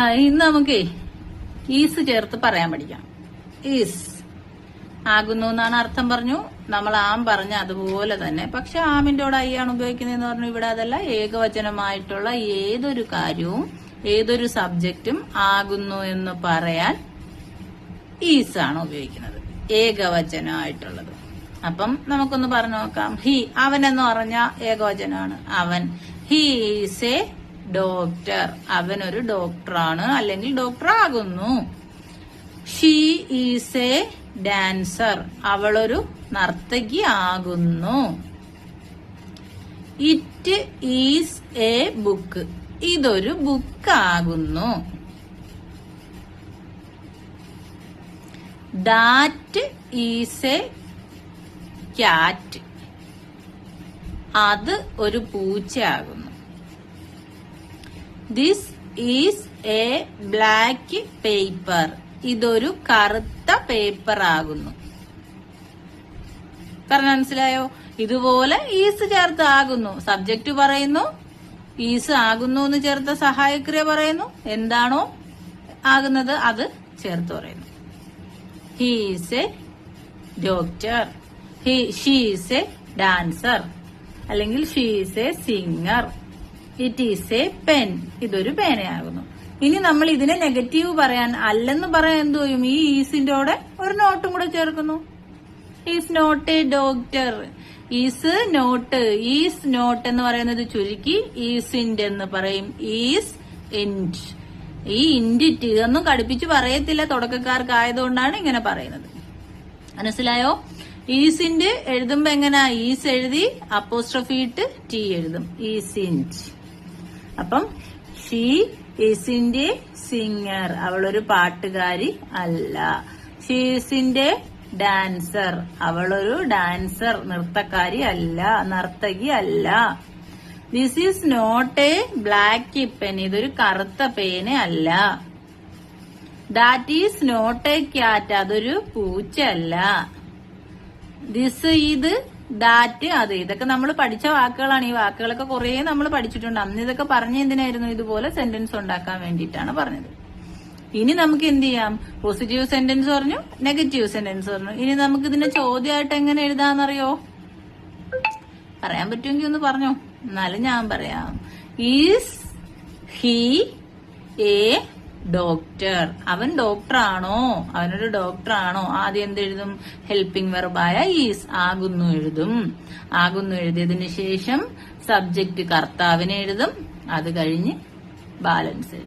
ഇന്ന് നമുക്കേ ഈസ് ചേർത്ത് പറയാൻ പഠിക്കാം. ഈസ് ആകുന്നു എന്നാണ് അർത്ഥം പറഞ്ഞു. നമ്മൾ ആം പറഞ്ഞ അതുപോലെ തന്നെ. പക്ഷെ ആമിന്റെ കൂടെ ഐ ആണ് ഉപയോഗിക്കുന്നതെന്ന് പറഞ്ഞു. ഇവിടെ അതല്ല, ഏകവചനമായിട്ടുള്ള ഏതൊരു കാര്യവും ഏതൊരു സബ്ജക്റ്റും ആകുന്നു എന്ന് പറയാൻ ഈസ് ആണ് ഉപയോഗിക്കുന്നത്, ഏകവചനമായിട്ടുള്ളത്. അപ്പം നമുക്കൊന്ന് പറഞ്ഞു നോക്കാം. ഹി, അവൻ എന്ന് പറഞ്ഞ ഏകവചനമാണ്. അവൻ. ഹി ഈസ് എ ഡോക്ടർ, അവനൊരു ഡോക്ടറാണ് അല്ലെങ്കിൽ ഡോക്ടർ ആകുന്നു. ഷീ ഈസ് എ ഡാൻസർ, അവളൊരു നർത്തകി ആകുന്നു. ഇറ്റ് ഈസ് എ ബുക്ക്, ഇതൊരു ബുക്ക് ആകുന്നു. ദാറ്റ് ഈസ് എ ക്യാറ്റ്, അത് ഒരു പൂച്ചയാകുന്നു. This is a black paper, ഇതൊരു കറുത്ത പേപ്പർ ആകുന്നു. പറഞ്ഞ മനസ്സിലായോ? ഇതുപോലെ ഈസ് ചേർത്ത് ആകുന്നു. സബ്ജക്റ്റ് പറയുന്നു, ഈസ് ആകുന്നു എന്ന് ചേർത്ത സഹായക്രിയ പറയുന്നു. എന്താണോ ആകുന്നത് അത് ചേർത്ത് പറയുന്നു. He is a doctor, she is a dancer, അല്ലെങ്കിൽ she is a singer. It is a pen, ഇതൊരു പേനയാകുന്നു. ഇനി നമ്മൾ ഇതിനെ നെഗറ്റീവ് പറയാൻ, അല്ലെന്ന് പറയാൻ എന്ത് ചെയ്യും? ഈ ഈസിന്റെ കൂടെ ഒരു നോട്ടും കൂടെ ചേർക്കുന്നു. Is not a doctor. Is not എന്ന് പറയുന്നത് ചുരുക്കി ഈസിന്റ് എന്ന് പറയും. Isn't. ഈ ഇൻഡിറ്റ് ഇതൊന്നും കടുപ്പിച്ച് പറയത്തില്ല, തുടക്കക്കാർക്ക് ആയതുകൊണ്ടാണ് ഇങ്ങനെ പറയുന്നത്. മനസ്സിലായോ? ഈസിന്റ് എഴുതുമ്പോ എങ്ങനാ? ഈസ് എഴുതി അപ്പോസ്ട്രോഫി ഇട്ട് ടി എഴുതും. ഈസിന്റ്. അപ്പം ഷീ ഈസിന്റ് എ സിംഗർ, അവളൊരു പാട്ടുകാരി അല്ല. ഷീ ഈസിന്റ് എ ഡാൻസർ, അവളൊരു ഡാൻസർ, നൃത്തക്കാരി അല്ല, നർത്തകി അല്ല. This is not a black pen, ഇതൊരു കറുത്ത പേന അല്ല. That is not a cat, അതൊരു പൂച്ച അല്ല. ദിസ്, ഇത്, ദാറ്റ്, അത്, ഇതൊക്കെ നമ്മൾ പഠിച്ച വാക്കുകളാണ്. ഈ വാക്കുകളൊക്കെ കുറെ നമ്മൾ പഠിച്ചിട്ടുണ്ട്. അന്ന് ഇതൊക്കെ പറഞ്ഞ എന്തിനായിരുന്നു? ഇതുപോലെ സെന്റൻസ് ഉണ്ടാക്കാൻ വേണ്ടിയിട്ടാണ് പറഞ്ഞത്. ഇനി നമുക്ക് എന്ത് ചെയ്യാം? പോസിറ്റീവ് സെന്റൻസ് പറഞ്ഞു, നെഗറ്റീവ് സെന്റൻസ് പറഞ്ഞു. ഇനി നമുക്ക് ഇതിനെ ചോദ്യമായിട്ട് എങ്ങനെ എഴുതാന്നറിയോ? പറയാൻ പറ്റുമെങ്കിൽ ഒന്ന് പറഞ്ഞോ, എന്നാലും ഞാൻ പറയാം. ഈസ് ഹി എ ഡോക്ടർ, അവൻ ഡോക്ടറാണോ? അവനൊരു ഡോക്ടറാണോ? ആദ്യം എന്തെഴുതും? ഹെൽപ്പിംഗ് വെർബായ ഈസ്, ആകുന്നു എഴുതും. ആകുന്നു എഴുതിയതിനു ശേഷം സബ്ജക്റ്റ് കർത്താവിനെ എഴുതും. അത് കഴിഞ്ഞ് ബാലൻസ് എഴുതും.